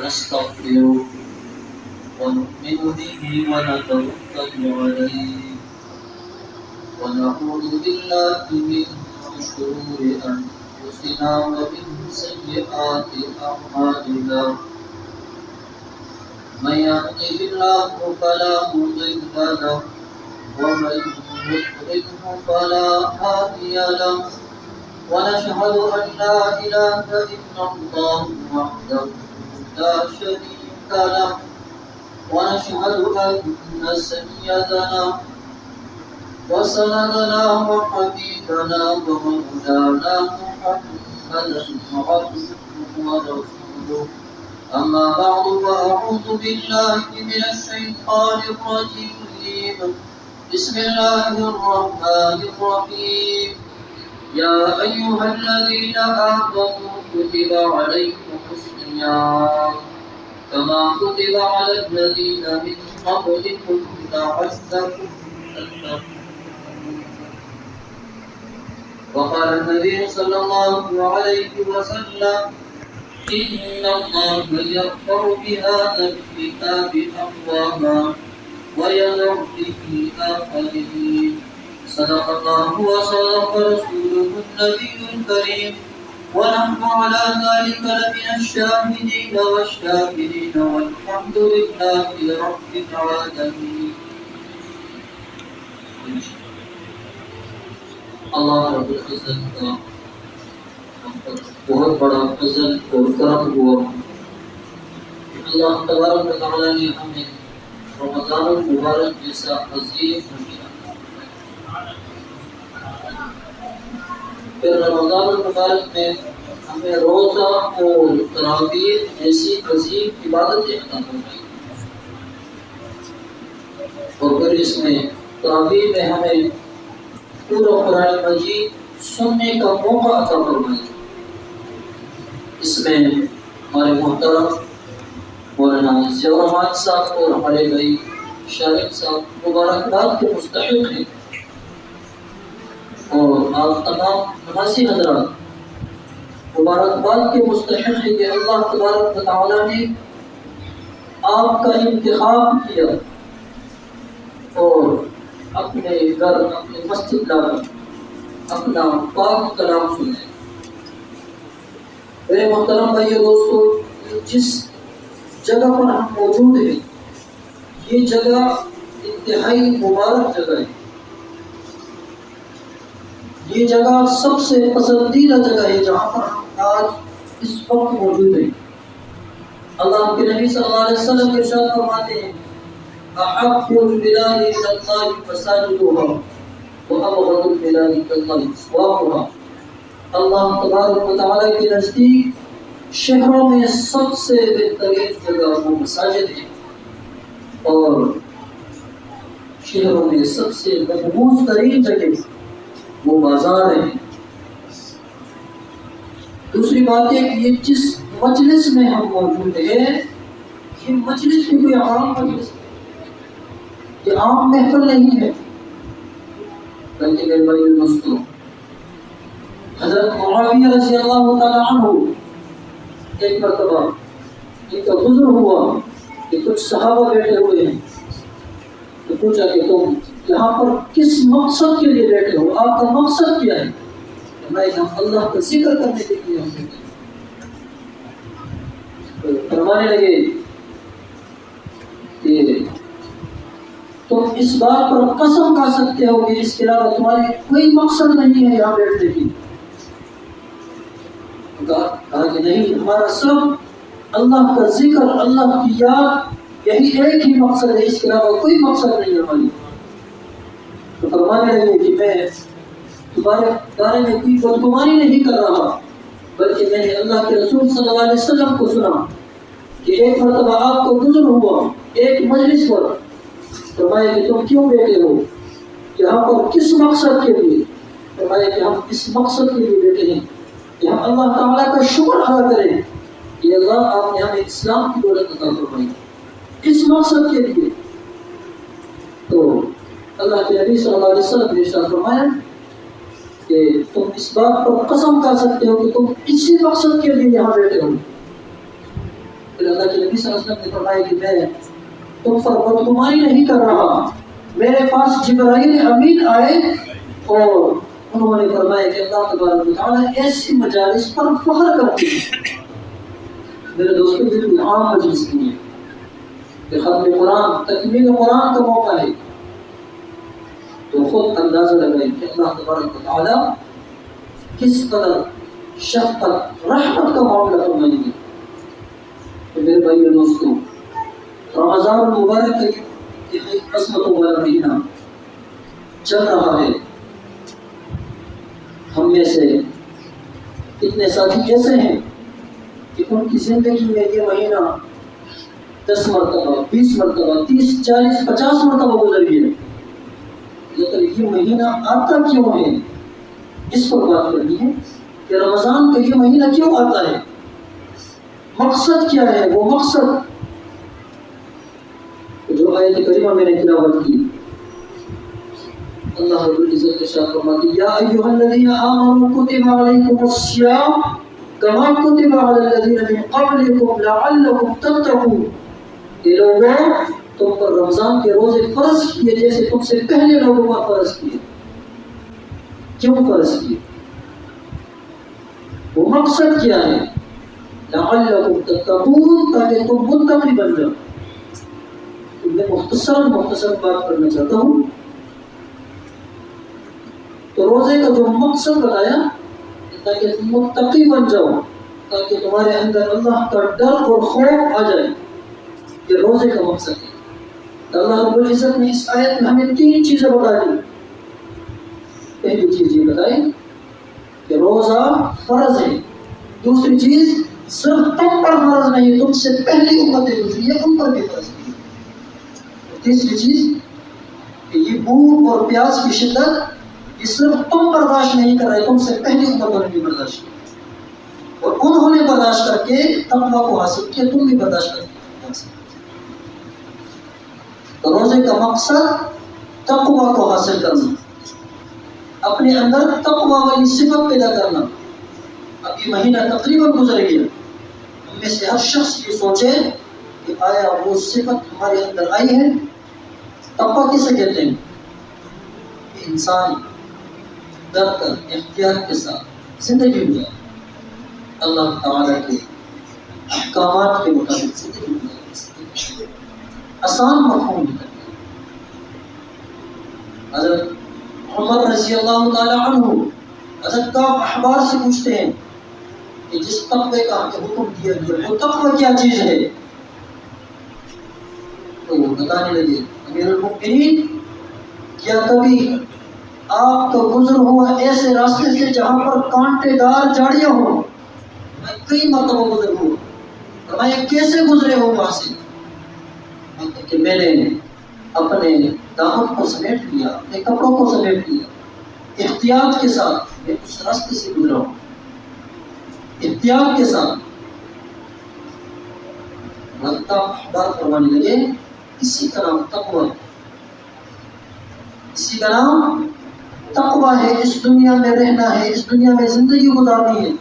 ونستغفره ونؤمن به ونتوكل عليه ونعوذ بالله من شرور أنفسنا ومن سيئات أعمالنا من يهده الله فلا مضل له ومن يضلله فلا هادي له ونشهد أن لا إله إلا الله وحده لا شريك له ونشهد أن سيدنا وسندنا وحبيبنا ومولانا محمدا عبده ورسوله أما بعد فأعوذ بالله من الشيطان الرجيم بسم الله الرحمن الرحيم يا أيها الذين آمنوا كتب عليكم الصيام كما كتب على الذين من قبلكم لعلكم تتقون وقال النبي صلى الله عليه وسلم إن الله يغفر بهذا الكتاب أقواما ويذر به آخرين صدق الله وصدق رسوله النبي الكريم ونحن على ذلك لمن الشاهدين والشاكرين والحمد لله رب العالمين. اللہ رب العزت کا بہت بڑا فضل اور کرم ہوا. اللہ تبارک و تعالی نے ہمیں رمضان المبارک جیسا عظیم مہینہ، پھر رمضان المبارک میں ہمیں روزہ اور تراویح جیسی عظیم عبادتیں عطا فرمائی، اور پھر اس میں تراویح میں ہمیں پورا قرآن مجید سننے کا موقع عطا فرمائی. اس میں ہمارے محترم مولانا ضیاء الرحمان صاحب اور ہمارے بھائی شاہد صاحب مبارکباد کے مستحق ہیں، اور آپ تمام نمازی حضرات مبارکباد کے مستحق ہیں کہ اللہ تبارک و تعالی نے آپ کا انتخاب کیا اور اپنے گھر اپنے مسجد لا کر اپنا پاک کلام سنے. میرے محترم بھائیو دوستو، جس جگہ پر ہم موجود ہیں یہ جگہ انتہائی مبارک جگہ ہے. یہ جگہ سب سے پسندیدہ جگہ ہے جہاں پر ہم آج اس وقت موجود ہیں. اللہ کے نبی صلی اللہ علیہ وسلم ارشاد فرماتے ہیں احب البلاد الى الله مساجدها وابغض البلاد الى الله اسواقها. اللہ تبارک و تعالی کے نزدیک شہروں میں سب سے بہترین جگہ وہ مساجد ہیں، اور شہروں میں سب سے محبوب ترین جگہ وہ بازار ہیں. دوسری بات ہے کہ یہ جس مجلس میں ہم موجود ہیں یہ مجلس بھی کوئی عام مجلس نہیں، یہ عام محفل نہیں ہے، بلکہ میرے بھائی دوستوں حضرت معاویہ رضی اللہ تعالی عنہ ایک مرتبہ ان کا گزر ہوا کہ کچھ صحابہ بیٹھے ہوئے ہیں، تو پوچھا کہ تم یہاں پر کس مقصد کے لیے بیٹھے ہو، آپ کا مقصد کیا ہے؟ میں یہاں اللہ کا ذکر کرنے کے لیے ہم بیٹھے. فرمانے لگے کہ تم اس بات پر قسم کھا سکتے ہو کہ اس کے علاوہ تمہارے کوئی مقصد نہیں ہے یہاں بیٹھنے کی؟ کہا کہ نہیں، ہمارا سب اللہ کا ذکر، اللہ کی یاد، یہی ایک ہی مقصد ہے، اس کے علاوہ کوئی مقصد نہیں ہے ہماری. تو فرمانے لگے کہ میں تمہارے بارے میں کوئی بدگمانی نہیں کر رہا، بلکہ میں نے اللہ کے رسول صلی اللہ علیہ وسلم کو سنا کہ ایک مرتبہ آپ کو گزر ہوا ایک مجلس پر، فرمایا کہ تم کیوں بیٹھے ہو، یہاں پر کس مقصد کے لیے؟ فرمایا کہ ہم اس مقصد کے لیے بیٹھے ہیں کہ ہم اللہ تعالیٰ کا شکر ادا کریں کہ اللہ آپ نے ہمیں اسلام کی دولت عطا فرمائی. اس مقصد کے لیے تو اللہ کے نبی صلی اللہ علیہ وسلم نے ارشاد فرمایا کہ تم اس بات پر قسم کھا سکتے ہو کہ تم اسی مقصد کے لیے یہاں بیٹھے ہو. پھر اللہ کے نبی صلی اللہ علیہ وسلم نے فرمایا کہ میں تم پر بدگمانی نہیں کر رہا، میرے پاس جبرائیل امین آئے اور انہوں نے فرمایا کہ اللہ تبارک و تعالیٰ ایسی مجالس پر فخر کرتے ہیں۔ میرے دوستوں یہ کوئی عام مجلس نہیں ہے، کہ ختم قرآن تکمیل قرآن کا موقع ہے، تو خود اندازہ لگائیں کہ اللہ تبارک و تعالیٰ کس قدر شفقت رحمت کا معاملہ فرمائیں گے۔ تو میرے بھائی اور دوستوں، رمضان المبارک کے عظمتوں والا مہینہ چل رہا ہے۔ ہم میں سے کتنے ساتھی ایسے ہیں کہ ان کی زندگی میں یہ مہینہ 10 مرتبہ 20 مرتبہ 30 40 50 مرتبہ گزر گیا، لیکن یہ مہینہ آتا کیوں ہے، اس پر بات کرنی ہے کہ رمضان کا یہ مہینہ کیوں آتا ہے، مقصد کیا ہے۔ وہ مقصد جو آیت کریمہ میں نے تلاوت کی، اللہ رب العزت ارشاد فرماتے ہیں یا ایھا الذین آمنوا کتب علیکم الصیام کما کتب علی الذین من قبلکم لعلکم تتقون، کہ لوگوں تم پر رمضان کے روزے فرض کیے جیسے تم سے پہلے لوگوں پر فرض کیے۔ کیوں فرض کیے؟ وہ مقصد کیا ہے؟ لعلکم تتقون، تاکہ تم متقی بن جاؤ۔ میں مختصر بات کرنا چاہتا ہوں۔ تو روزے کا جو مقصد بتایا تاکہ تم متقی بن جاؤ، تاکہ تمہارے اندر اللہ کا ڈر اور خوف آ جائے، یہ روزے کا مقصد ہے۔ تو اللہ رب العزت نے اس آیت میں ہمیں 3 چیزیں بتا دی۔ پہلی چیز یہ بتائی کہ روزہ فرض ہے، دوسری چیز صرف تم پر فرض نہیں، تم سے پہلی امتیں گزری ہے ان پر بھی فرض ہے، تیسری چیز کہ یہ بھوک اور پیاس کی شدت یہ صرف تم برداشت نہیں کر رہے، تم سے پہلی امتوں نے بھی برداشت کیا، اور انہوں نے برداشت کر کے تقویٰ کو حاصل کیا، تم بھی برداشت کر کے حاصل کیا۔ تو روزے کا مقصد تقویٰ کو حاصل کرنا، اپنے اندر تقویٰ والی صفت پیدا کرنا۔ اب یہ مہینہ تقریباً گزر گیا، ہم میں سے ہر شخص یہ سوچے کہ آیا وہ صفت ہمارے اندر آئی ہے۔ تقویٰ کسے کہتے ہیں؟ کہ انسان ڈر کر احتیاط کے ساتھ زندگی گزارے، اللہ تعالیٰ کے احکامات کے مطابق زندگی گزارے، آسان مفہوم کرتے ہیں۔ حضرت عمر رضی اللہ تعالیٰ عنہ حضرت کعب احبار سے پوچھتے ہیں کہ جس تقوی کا ہمیں حکم دیا گیا وہ تقوی کیا چیز ہے؟ تو وہ بتانے لگے امیر المؤمنین، کیا کبھی آپ کا گزر ہوا ایسے راستے سے جہاں پر کانٹے دار جھاڑیاں ہوں؟ میں کئی مرتبہ گزر ہوا، میں کیسے گزرے ہوں وہاں سے؟ کہ میں نے اپنے دامن کو سمیٹ لیا، اپنے کپڑوں کو سمیٹ لیا، احتیاط کے ساتھ میں اس راستے سے گزرا ہوں، احتیاط کے ساتھ۔ بات فرمانے لگے اسی کا نام تقویٰ، اسی کا نام تقویٰ ہے۔ اس دنیا میں رہنا ہے، اس دنیا میں زندگی گزارنی ہے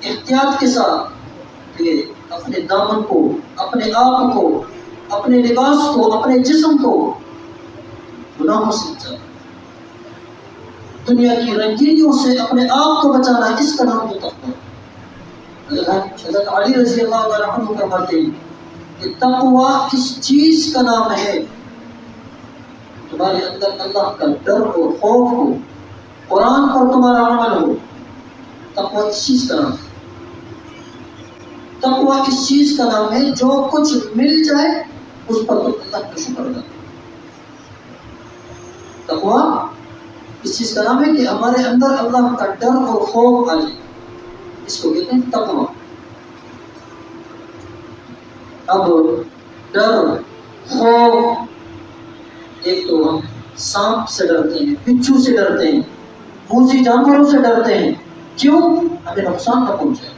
احتیاط کے ساتھ، کہ اپنے دامن کو، اپنے آپ کو، اپنے لباس کو، اپنے جسم کو گناہوں سے بچانا، دنیا کی رنگینیوں سے اپنے آپ کو بچانا، اس کا نام تقویٰ۔ حضرت علی رضی اللہ تعالیٰ عنہ فرماتے ہیں کہ تقویٰ اس چیز کا نام ہے تمہارے اندر اللہ کا ڈر اور خوف ہو، قرآن پر تمہارا عمل ہو۔ تقویٰ اس چیز کا نام ہے، تقویٰ اس چیز کا نام ہے جو کچھ مل جائے اس پر تو اللہ کا شکر ادا۔ تقویٰ اس چیز کا نام ہے کہ ہمارے اندر اللہ کا ڈر اور خوف آ جائے، اس کو کہتے ہیں تقویٰ۔ اب ڈر خوف، ایک تو ہم سانپ سے ڈرتے ہیں، بچھو سے ڈرتے ہیں، موذی جانوروں سے ڈرتے ہیں، کیوں؟ ہمیں نقصان نہ پہنچے،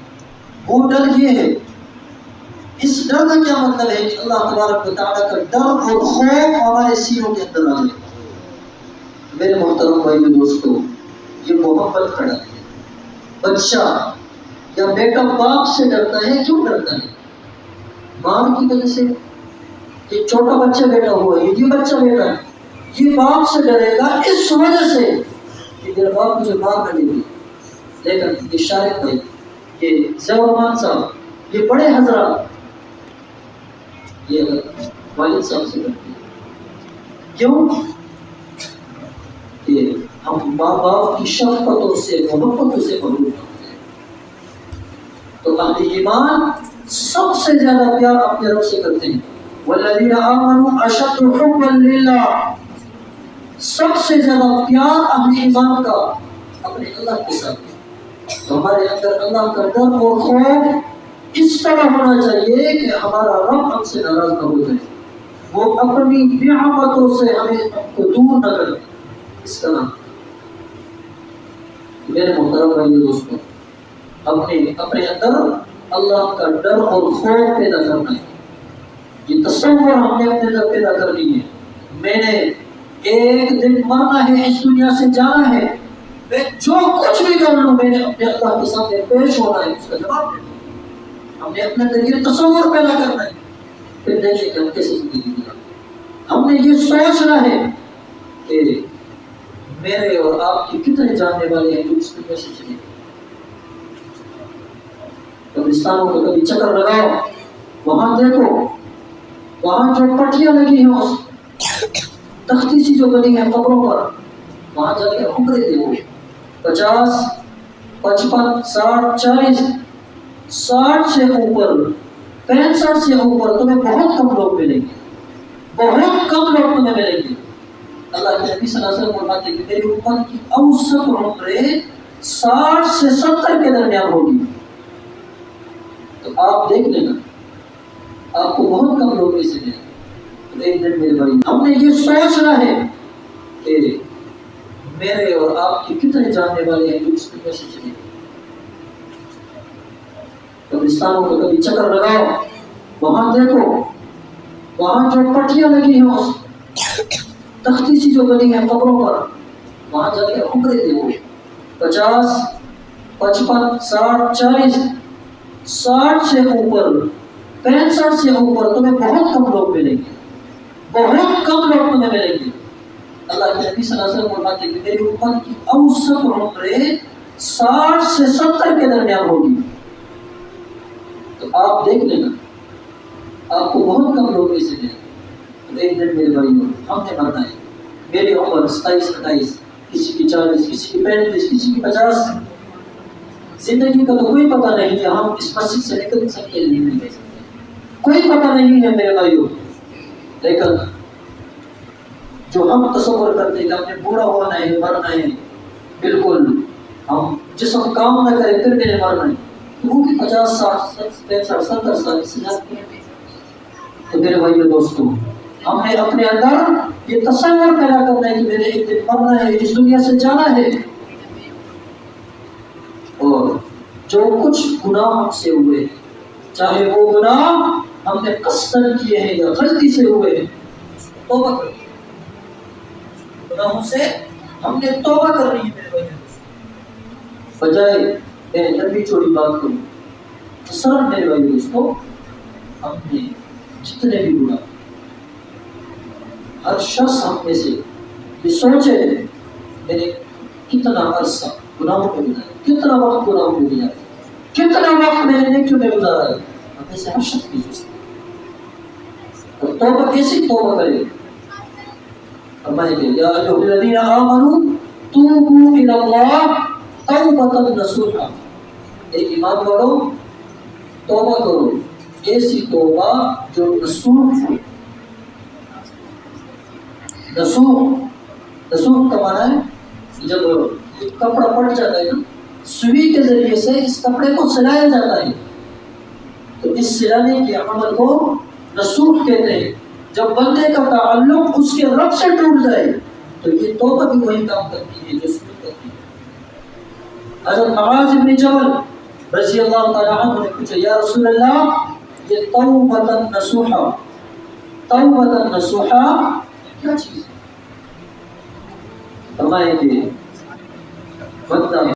وہ ڈر یہ ہے۔ اس ڈر کا کیا مطلب ہے کہ اللہ تبارک و تعالیٰ کا ڈر اور خوف ہمارے سینوں کے اندر آ جائے۔ میرے محترم بھائی دوستو، یہ محبت کھڑا ہے۔ بچہ یا بیٹا باپ سے ڈرتا ہے، کیوں ڈرتا ہے؟ ماں کی وجہ سے یہ چھوٹا بچہ بیٹا ہوا ہے، یہ بچہ بیٹا ہے، یہ باپ سے ڈرے گا اس وجہ سے کہ میرا باپ مجھے مار نہ دے. لیکن یہ شارق بھائی، یہ ظفر مان صاحب، یہ بڑے حضرات، یہ والد صاحب سے کرتے ہیں. کیوں کہ ہم ماں باپ کی شفقتوں سے محبتوں سے محروم ہوتے ہیں. تو اہل ایمان سب سے زیادہ پیار اپنے رب سے کرتے ہیں. والذین آمنوا اشد حبا للہ، سب سے زیادہ پیار اہل ایمان کا اپنے اللہ کے ساتھ ہے. تو ہمارے اندر اللہ کا ڈر اور خوف اس طرح ہونا چاہیے کہ ہمارا رب ہم سے ناراض نہ ہو جائے، وہ اپنی نعمتوں سے ہمیں کو دور نہ کرے. اس طرح میرے محترم بھائی دوستوں، اپنے اندر اللہ کا ڈر اور خوف پیدا کرنا ہے. یہ تصور ہم نے اپنے اندر پیدا کرنی ہے. میں نے ایک دن مرنا ہے، اس دنیا سے جانا ہے، میں جو کچھ بھی کر لوں میں نے اپنے اللہ کے سامنے پیش ہونا ہے، اس کا جواب دینا ہے. ہم نے اپنے اندر یہ تصور پیدا کرنا ہے، پھر دیکھیں کہ ہم کیسے زندگی گزاریں. ہم نے یہ سوچنا ہے کہ میرے اور آپ کے کتنے جاننے والے ہیں جو اس دنیا سے چلے گئے. قبرستانوں کو کبھی چکر لگاؤ، وہاں دیکھو، وہاں جو پٹیاں لگی ہیں، اس تختی سی جو بنی ہے قبروں پر، وہاں جا کے عمرے دیکھو. 50 55 60 40 60 سے اوپر 65 سے اوپر تمہیں بہت کم لوگ ملیں گے، بہت کم لوگ تمہیں ملیں گے. اللہ کے نبی صلی اللہ علیہ وسلم فرماتے ہیں کہ میری امت کی اوسط عمریں 60 سے 70 کے درمیان ہوگی. تو آپ دیکھ لینا، آپ کو بہت کم لوگ اسے ملیں گے. تو ایک دن میرے بھائی، ہم نے یہ سوچنا ہے کہ میرے اور آپ کے کتنے جاننے والے ہیں جو اس دنیا سے چلے گئے. قبرستانوں کو کبھی چکر لگاؤ، وہاں دیکھو، وہاں جو پٹیاں لگی ہیں، اس تختی سی جو بنی ہے قبروں پر، وہاں جا کے عمرے دیکھو. 50 55 60 40 60 سے اوپر 65 سے اوپر تمہیں بہت کم لوگ ملیں گے، بہت کم لوگ تمہیں ملیں گے. اللہ کے نبی صلی اللہ علیہ وسلم فرماتے ہیں کہ میری امت کی اوسط عمریں 60 سے 70 کے درمیان ہوگی. تو آپ دیکھ لینا، آپ کو بہت کم لوگ اسے ملیں گے. تو ایک دن میرے بھائی، ہم نے مرنا ہے. میری عمر 27 28، کسی کی 40، کسی کی 35، کسی کی 50. زندگی کا تو کوئی پتہ نہیں ہے، ہم اس مسجد سے نکل سکتے ہیں نہیں نکل سکتے، کوئی پتہ نہیں ہے میرے بھائیوں. لیکن جو ہم تصور کرتے ہیں کہ ہم نے بوڑھا ہونا ہے، مرنا ہے، بالکل ہم جسم کام نہ کرے پھر میرے مرنا ہے، تو وہ بھی 50 60 65 70 سال سے زیادہ. تو میرے بھائیوں دوستوں، ہم نے اپنے اندر یہ تصور پیدا کرنا ہے کہ میرے ایک دن مرنا ہے، اس دنیا سے جانا ہے. اور جو کچھ گناہ ہم سے ہوئے، چاہے وہ گناہ ہم نے قصدن کیے ہیں یا غلطی سے ہوئے، توبہ کریں. گناہوں سے ہم نے توبہ کرنی ہے میرے بھائی. بجائے میں لمبی چوڑی بات کروں، اصل میرے بھائی دوستوں، ہم نے جتنے بھی گناہ، ہر شخص ہم میں سے یہ سوچے میں نے کتنا عرصہ گناہوں میں گزارا، کتنا وقت گناہوں میں گزارا، کتنا وقت میں نے نیکیوں میں گزارا ہے. ہم میں سے ہر شخص کی سوچتا ہے. اور توبہ کیسی توبہ کرے؟ فرمائیں گے یا ایھا الذین آمنوا توبوا الی اللہ توبۃ نصوحا. ایک ایمان والو، توبہ کرو، ایسی توبہ جو نصوح ہو. نصوح کا معنی ہے جب کپڑا پھٹ جاتا ہے نا، سوئی کے ذریعے سے اس کپڑے کو سلایا جاتا ہے، تو اس سلانے کے عمل کو نصوح کہتے ہیں. جب بندے کا تعلق اس کے رب سے ٹوٹ جائے تو یہ توبہ بھی وہی کام کرتی ہے جو سوئی کرتی ہے. حضرت معاذ بن جبل رضی اللہ تعالیٰ عنہ نے پوچھا یا رسول اللہ، یہ توبۃ نصوحا، توبۃ نصوحا کیا چیز ہے؟ فرمائے کہ بندہ